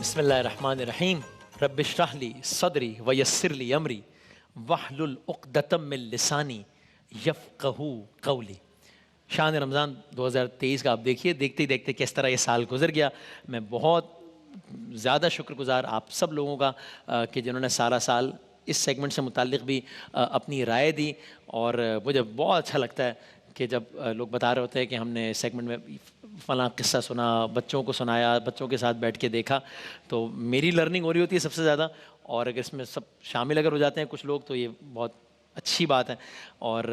بسم اللہ الرحمن الرحیم رب اشرح لی صدری ویسر لی امری واحلل عقدۃ من لسانی یفقہوا قولی۔ شان رمضان 2023 کا آپ دیکھیے، دیکھتے ہی دیکھتے کس طرح یہ سال گزر گیا۔ میں بہت زیادہ شکر گزار آپ سب لوگوں کا کہ جنہوں نے سارا سال اس سیگمنٹ سے متعلق بھی اپنی رائے دی، اور مجھے بہت اچھا لگتا ہے کہ جب لوگ بتا رہے ہوتے ہیں کہ ہم نے سیگمنٹ میں فلاں قصہ سنا، بچوں کو سنایا، بچوں کے ساتھ بیٹھ کے دیکھا، تو میری لرننگ ہو رہی ہوتی ہے سب سے زیادہ، اور اگر اس میں سب شامل اگر ہو جاتے ہیں کچھ لوگ تو یہ بہت اچھی بات ہے، اور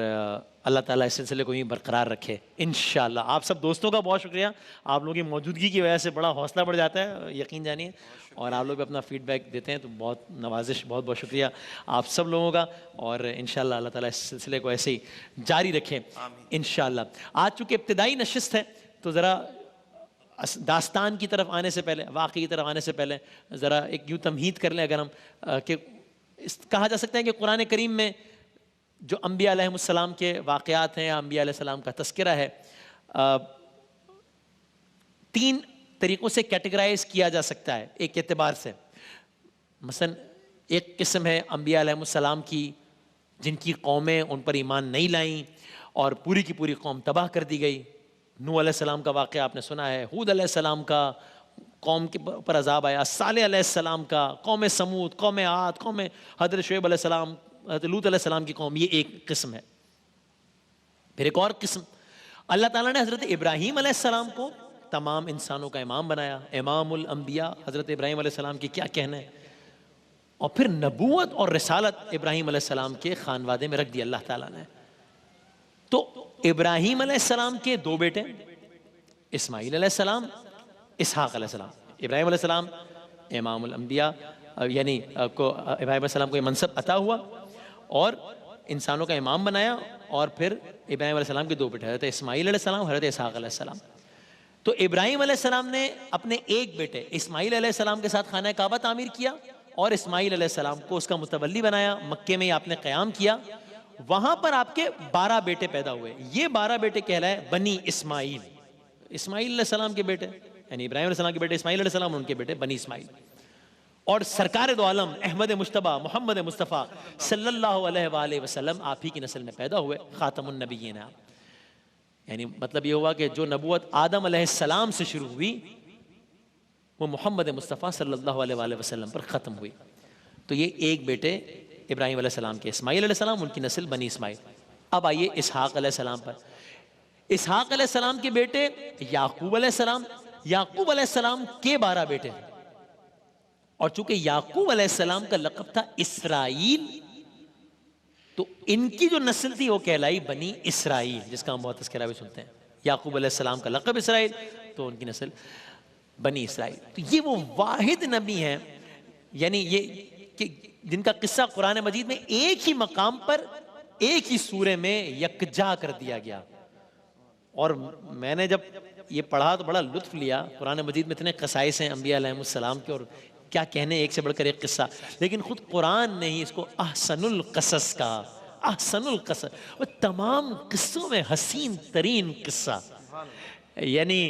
اللہ تعالیٰ اس سلسلے کو یوں برقرار رکھے انشاءاللہ۔ آپ سب دوستوں کا بہت شکریہ، آپ لوگوں کی موجودگی کی وجہ سے بڑا حوصلہ بڑھ جاتا ہے، یقین جانیے، اور آپ لوگ بھی اپنا فیڈ بیک دیتے ہیں تو بہت نوازش، بہت بہت شکریہ آپ سب لوگوں کا، اور انشاءاللہ اللہ تعالیٰ اس سلسلے کو ایسے ہی جاری رکھے انشاءاللہ۔ آج چونکہ ابتدائی نشست ہے تو ذرا داستان کی طرف آنے سے پہلے، واقعی کی طرف آنے سے پہلے ذرا ایک یوں تمہید کر لیں اگر ہم کہ کہا جا سکتا ہے کہ قرآن کریم میں جو انبیاء علیہ السلام کے واقعات ہیں یا انبیاء علیہ السلام کا تذکرہ ہے، 3 طریقوں سے کیٹیگرائز کیا جا سکتا ہے ایک اعتبار سے۔ مثلا ایک قسم ہے انبیاء علیہ السلام کی جن کی قومیں ان پر ایمان نہیں لائیں اور پوری کی پوری قوم تباہ کر دی گئی۔ نوح علیہ السلام کا واقعہ آپ نے سنا ہے، ہود علیہ السلام کا قوم کے پر عذاب آیا، صالح علیہ السلام کا، قوم سمود، قوم عاد، قوم حضرت شعیب علیہ السلام، حضرت لوط علیہ السلام کی قوم، یہ ایک قسم ہے۔ پھر ایک اور قسم، اللہ تعالیٰ نے حضرت ابراہیم علیہ السلام کو تمام انسانوں کا امام بنایا، امام الانبیاء حضرت ابراہیم علیہ السلام کی کیا کہنے، اور پھر نبوت اور رسالت ابراہیم علیہ السلام کے خانوادے میں رکھ دی اللہ تعالیٰ نے۔ تو ابراہیم علیہ السلام کے 2 بیٹے، اسماعیل علیہ السلام، اسحاق علیہ السلام۔ ابراہیم علیہ السلام امام الانبیاء، یعنی ابراہیم علیہ السلام کو یہ منصب عطا ہوا اور انسانوں کا امام بنایا، اور پھر ابراہیم علیہ السلام کے 2 بیٹے، حضرت اسماعیل علیہ السلام، حضرت اسحاق علیہ السلام۔ تو ابراہیم علیہ السلام نے اپنے ایک بیٹے اسماعیل علیہ السلام کے ساتھ خانہ کعبہ تعمیر کیا، اور اسماعیل علیہ السلام کو اس کا متولی بنایا، مکے میں آپ نے قیام کیا، وہاں پر آپ کے 12 بیٹے پیدا ہوئے۔ یہ 12 بیٹے کہلائے بنی اسماعیل، اسماعیل علیہ السلام کے بیٹے، یعنی ابراہیم علیہ السلام کے بیٹے اسماعیل علیہ السلام، ان کے بیٹے بنی اسماعیل۔ اور سرکار دو عالم احمد مجتبیٰ محمد مصطفیٰ صلی اللہ علیہ وآلہ وسلم آپ ہی کی نسل میں پیدا ہوئے، خاتم النبیین آپ، یعنی مطلب یہ ہوا کہ جو نبوت آدم علیہ السلام سے شروع ہوئی وہ محمد مصطفیٰ صلی اللہ علیہ وآلہ وسلم پر ختم ہوئی۔ تو یہ ایک بیٹے ابراہیم علیہ السلام کے، اسماعیل علیہ السلام، ان کی نسل بنی اسماعیل۔ اب آئیے اسحاق علیہ السلام پر۔ اسحاق علیہ السلام کے بیٹے یعقوب علیہ السلام، یعقوب علیہ السلام کے 12 بیٹے، اور چونکہ یعقوب علیہ السلام کا لقب تھا اسرائیل، تو ان کی جو نسل تھی وہ کہلائی بنی اسرائیل، جس کا ہم بہت تذکرہ بھی سنتے ہیں۔ یعقوب علیہ السلام کا لقب اسرائیل، تو ان کی نسل بنی اسرائیل۔ تو یہ وہ واحد نبی ہیں، یعنی یہ کہ جن کا قصہ قرآن مجید میں ایک ہی مقام پر ایک ہی سورے میں یکجا کر دیا گیا۔ اور میں نے جب یہ پڑھا تو بڑا لطف لیا، قرآن مجید میں اتنے قصائص ہیں انبیاء علیہ السلام کے، اور کیا کہنے، ایک سے بڑھ کر ایک قصہ، لیکن خود قرآن نے ہی اس کو احسن القصص کا، احسن القصص، وہ تمام قصوں میں حسین ترین قصہ، یعنی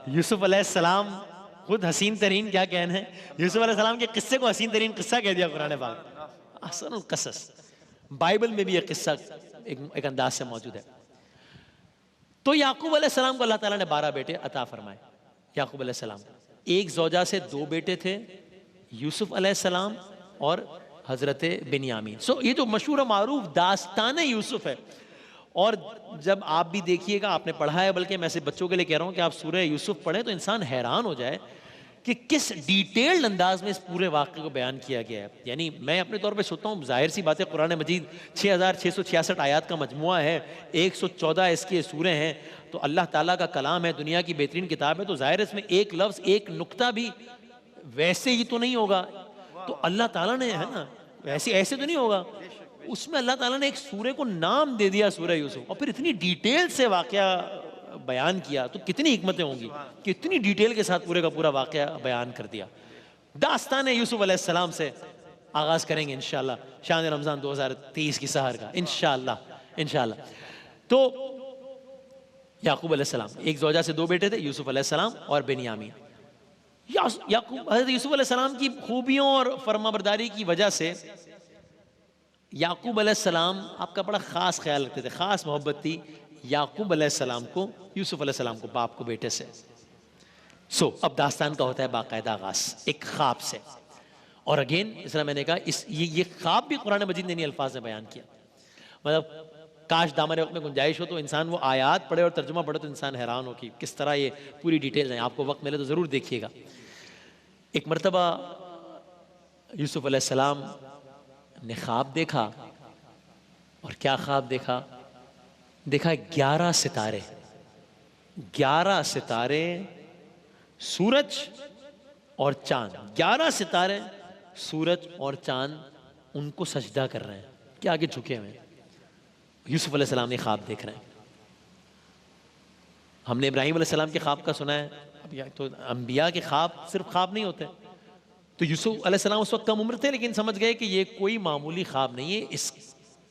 یوسف علیہ السلام خود حسین ترین، کیا کہنا ہے، یوسف علیہ السلام کے قصے کو حسین ترین قصہ کہہ دیا قرآن پاک، احسن القصص۔ بائبل میں بھی یہ قصہ ایک انداز سے موجود ہے۔ تو یعقوب علیہ السلام کو اللہ تعالیٰ نے 12 بیٹے عطا فرمائے۔ یعقوب علیہ السلام ایک زوجہ سے 2 بیٹے تھے، یوسف علیہ السلام اور حضرت بنیامین۔ یہ جو مشہور و معروف داستان یوسف ہے، اور جب آپ بھی دیکھیے گا، آپ نے پڑھا ہے، بلکہ میں سے بچوں کے لیے کہہ رہا ہوں کہ آپ سورہ یوسف پڑھیں تو انسان حیران ہو جائے کہ کس ڈیٹیلڈ انداز میں اس پورے واقعے کو بیان کیا گیا ہے۔ یعنی میں اپنے طور پہ سوچتا ہوں، ظاہر سی بات ہے، قرآن مجید 6666 آیات کا مجموعہ ہے، 114 اس کے سورے ہیں، تو اللہ تعالیٰ کا کلام ہے، دنیا کی بہترین کتاب ہے، تو ظاہر اس میں ایک لفظ، ایک نقطہ بھی ویسے ہی تو نہیں ہوگا، تو اللہ تعالیٰ نے، ہے نا، ایسے تو نہیں ہوگا، اس میں اللہ تعالیٰ نے ایک سورے کو نام دے دیا سورہ یوسف، اور پھر اتنی ڈیٹیل سے واقعہ بیان کیا، تو کتنی حکمتیں ہوں گی کہ اتنی ڈیٹیل کے ساتھ پورے کا پورا واقعہ بیان کر دیا۔ داستان یوسف علیہ السلام سے آغاز کریں گے انشاءاللہ شان رمضان 2023 کی سحر کا، انشاءاللہ۔ تو یعقوب علیہ السلام ایک زوجہ سے 2 بیٹے تھے، یوسف علیہ السلام اور بنیامین۔ یعقوب حضرت یوسف علیہ السلام کی خوبیوں اور فرما برداری کی وجہ سے یعقوب علیہ السلام آپ کا بڑا خاص خیال رکھتے تھے، خاص محبت تھی یعقوب علیہ السلام کو یوسف علیہ السلام کو، باپ کو بیٹے سے. اب داستان کا ہوتا ہے باقاعدہ آغاز ایک خواب سے. اور اگین اس طرح میں نے کہا یہ خواب بھی قرآن مجید نے انہی الفاظ میں بیان کیا. مطلب کاش دامن وقت میں گنجائش ہو تو انسان وہ آیات پڑھے اور ترجمہ پڑھے تو انسان حیران ہو کہ کس طرح یہ پوری ڈیٹیلز ہیں. آپ کو وقت ملے تو ضرور دیکھیے گا. ایک مرتبہ یوسف علیہ السلام نے خواب دیکھا، اور کیا خواب دیکھا؟ دیکھا 11 ستارے، 11 ستارے، سورج اور چاند، 11 ستارے، سورج اور چاند ان کو سجدہ کر رہے ہیں کہ آگے جھکے ہوئے ہیں. یوسف علیہ السلام نے خواب دیکھ رہے ہیں. ہم نے ابراہیم علیہ السلام کے خواب کا سنا ہے. اب تو انبیاء کے خواب صرف خواب نہیں ہوتے. تو یوسف علیہ السلام اس وقت کم عمر تھے لیکن سمجھ گئے کہ یہ کوئی معمولی خواب نہیں ہے، اس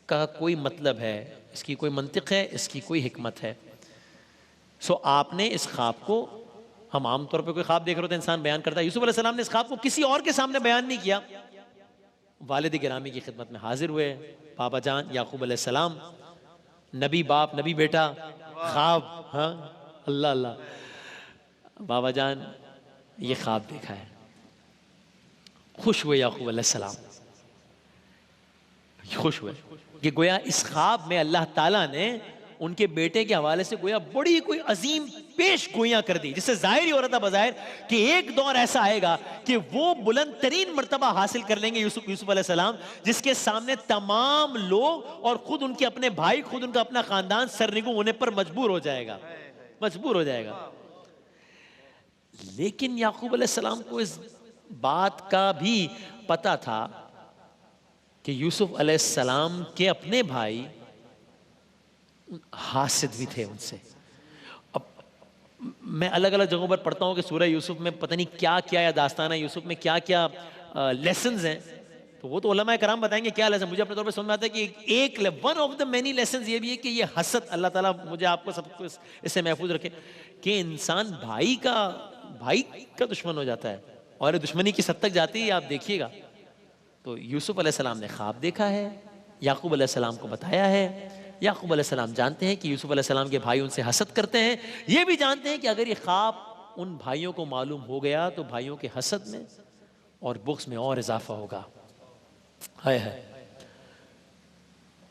کا کوئی مطلب ہے، اس کی کوئی منطق ہے، اس کی کوئی حکمت ہے. آپ نے اس خواب کو، ہم عام طور پہ کوئی خواب دیکھ رہے ہوتے ہیں انسان بیان کرتا ہے، یوسف علیہ السلام نے اس خواب کو کسی اور کے سامنے بیان نہیں کیا. والد گرامی کی خدمت میں حاضر ہوئے، بابا جان یعقوب علیہ السلام، نبی باپ نبی بیٹا، خواب، ہاں اللہ اللہ، بابا جان یہ خواب دیکھا ہے. خوش ہوئے یعقوب علیہ السلام، خوش ہوئے کہ گویا اس خواب میں اللہ تعالیٰ نے ان کے بیٹے کے حوالے سے گویا بڑی کوئی عظیم پیش گوئیاں کر دی، جس سے ظاہر ہی ہو رہا تھا بظاہر کہ ایک دور ایسا آئے گا کہ وہ بلند ترین مرتبہ حاصل کر لیں گے یوسف علیہ السلام، جس کے سامنے تمام لوگ اور خود ان کے اپنے بھائی، خود ان کا اپنا خاندان سرنگوں ہونے پر مجبور ہو جائے گا، مجبور ہو جائے گا. لیکن یعقوب علیہ السلام کو اس بات کا بھی پتا تھا کہ یوسف علیہ السلام کے اپنے بھائی حاسد بھی تھے ان سے. اب میں الگ الگ جگہوں پر پڑھتا ہوں کہ سورہ یوسف میں پتہ نہیں کیا کیا، یا داستانہ یوسف میں کیا کیا لیسنز ہیں، تو وہ تو علماء کرام بتائیں گے کیا لیسن. مجھے اپنے طور پہ سمجھ میں آتا ہے کہ ایک one of the many lessons یہ بھی ہے کہ یہ حسد، اللہ تعالیٰ مجھے آپ کو سب کو اس سے محفوظ رکھے کہ انسان بھائی کا دشمن ہو جاتا ہے، اور دشمنی کس حد تک جاتی ہے آپ دیکھیے گا. تو یوسف علیہ السلام نے خواب دیکھا ہے، یعقوب علیہ السلام کو بتایا ہے. یعقوب علیہ السلام جانتے ہیں کہ یوسف علیہ السلام کے بھائی ان سے حسد کرتے ہیں. یہ بھی جانتے ہیں کہ اگر یہ خواب ان بھائیوں کو معلوم ہو گیا تو بھائیوں کے حسد میں اور بغض میں اور اضافہ ہوگا.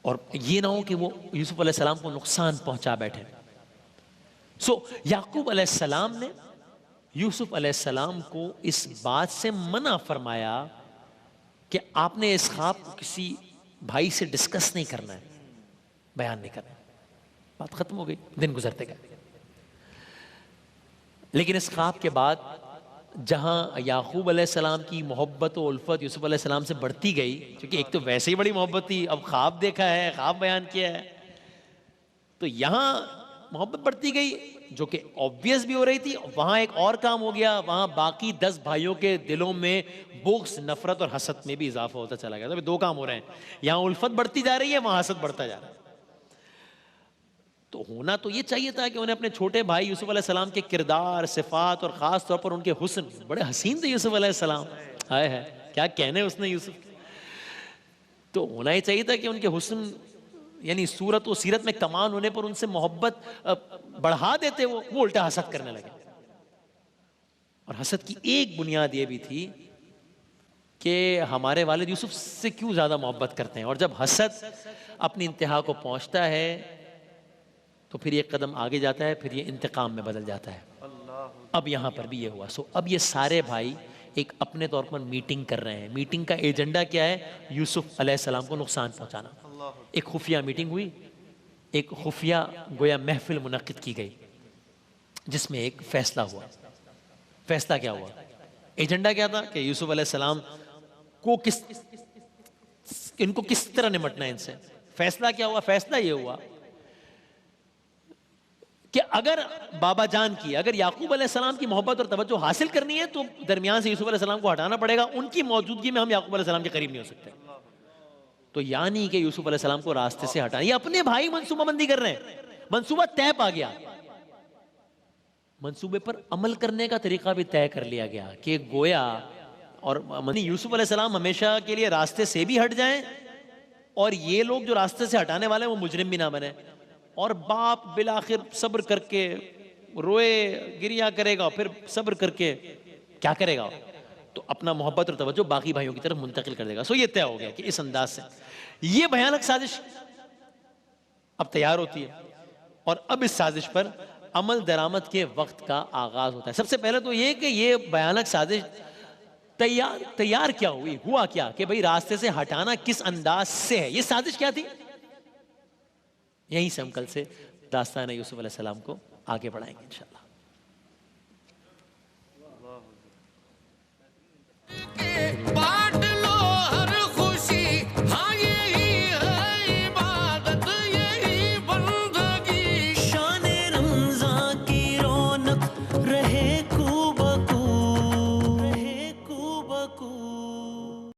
اور یہ نہ ہو کہ وہ یوسف علیہ السلام کو نقصان پہنچا بیٹھے. یعقوب علیہ السلام نے یوسف علیہ السلام کو اس بات سے منع فرمایا کہ آپ نے اس خواب کو کسی بھائی سے ڈسکس نہیں کرنا ہے، بیان نہیں کرنا. بات ختم ہو گئی، دن گزرتے گئے. لیکن اس خواب کے بعد جہاں یعقوب علیہ السلام کی محبت و الفت یوسف علیہ السلام سے بڑھتی گئی، کیونکہ ایک تو ویسے ہی بڑی محبت تھی، اب خواب دیکھا ہے، خواب بیان کیا ہے، تو یہاں محبت بڑھتی گئی جو کہ obvious بھی ہو رہی تھی. وہاں ایک اور کام ہو گیا، وہاں باقی 10 بھائیوں کے دلوں میں بغض، نفرت اور حسد میں بھی اضافہ ہوتا چلا گیا. دو کام ہو رہے ہیں، یہاں الفت بڑھتی جا رہی ہے، وہاں حسد بڑھتا جا رہا ہے. تو ہونا تو یہ چاہیے تھا کہ انہیں اپنے چھوٹے بھائی یوسف علیہ السلام کے کردار، صفات اور خاص طور پر ان کے حسن، بڑے حسین تھے یوسف علیہ السلام، کیا کہنے اس نے یوسف. تو ہونا ہی چاہیے تھا کہ ان کے حسن یعنی صورت و سیرت میں کمال ہونے پر ان سے محبت بڑھا دیتے، وہ الٹا حسد کرنے لگے. اور حسد کی ایک بنیاد یہ بھی تھی کہ ہمارے والد یوسف سے کیوں زیادہ محبت کرتے ہیں. اور جب حسد اپنی انتہا کو پہنچتا ہے تو پھر یہ قدم آگے جاتا ہے، پھر یہ انتقام میں بدل جاتا ہے. اب یہاں پر بھی یہ ہوا. اب یہ سارے بھائی ایک اپنے طور پر میٹنگ کر رہے ہیں. میٹنگ کا ایجنڈا کیا ہے؟ یوسف علیہ السلام کو نقصان پہنچانا. ایک خفیہ میٹنگ ہوئی، ایک خفیہ گویا محفل منعقد کی گئی جس میں ایک فیصلہ ہوا. فیصلہ کیا ہوا؟ ایجنڈا کیا تھا کہ یوسف علیہ السلام کو ان کو کس طرح نمٹنا ہے ان سے. فیصلہ کیا ہوا؟ فیصلہ یہ ہوا کہ اگر بابا جان کی، اگر یعقوب علیہ السلام کی محبت اور توجہ حاصل کرنی ہے تو درمیان سے یوسف علیہ السلام کو ہٹانا پڑے گا. ان کی موجودگی میں ہم یعقوب علیہ السلام کے قریب نہیں ہو سکتے. تو یعنی کہ یوسف علیہ السلام کو راستے سے ہٹانا. یہ اپنے بھائی منصوبہ بندی کر رہے ہیں، منصوبہ طے پا گیا. منصوبے پر عمل کرنے کا طریقہ بھی طے کر لیا گیا کہ گویا اور یوسف علیہ السلام ہمیشہ کے لیے راستے سے بھی ہٹ جائیں اور یہ لوگ جو راستے سے ہٹانے والے ہیں وہ مجرم بھی نہ بنے. اور باپ بالآخر صبر کر کے روئے گریا کرے گا، پھر صبر کر کے کیا کرے گا تو اپنا محبت اور توجہ باقی بھائیوں کی طرف منتقل کر دے گا. سو یہ طے ہو گیا کہ اس انداز سے یہ بھیانک سازش اب تیار ہوتی ہے اور اب اس سازش پر عمل درآمد کے وقت کا آغاز ہوتا ہے. سب سے پہلے تو یہ کہ یہ بھیانک سازش تیار کیا ہوئی، ہوا کیا کہ بھئی راستے سے ہٹانا کس انداز سے ہے، یہ سازش کیا تھی. یہیں سے ہم کل سے داستان یوسف علیہ السلام کو آگے بڑھائیں گے انشاءاللہ. بانٹ لو ہر خوشی، ہاں یہی ہے عبادت، یہی بندگی. شان رمضان کی رونق رہے کو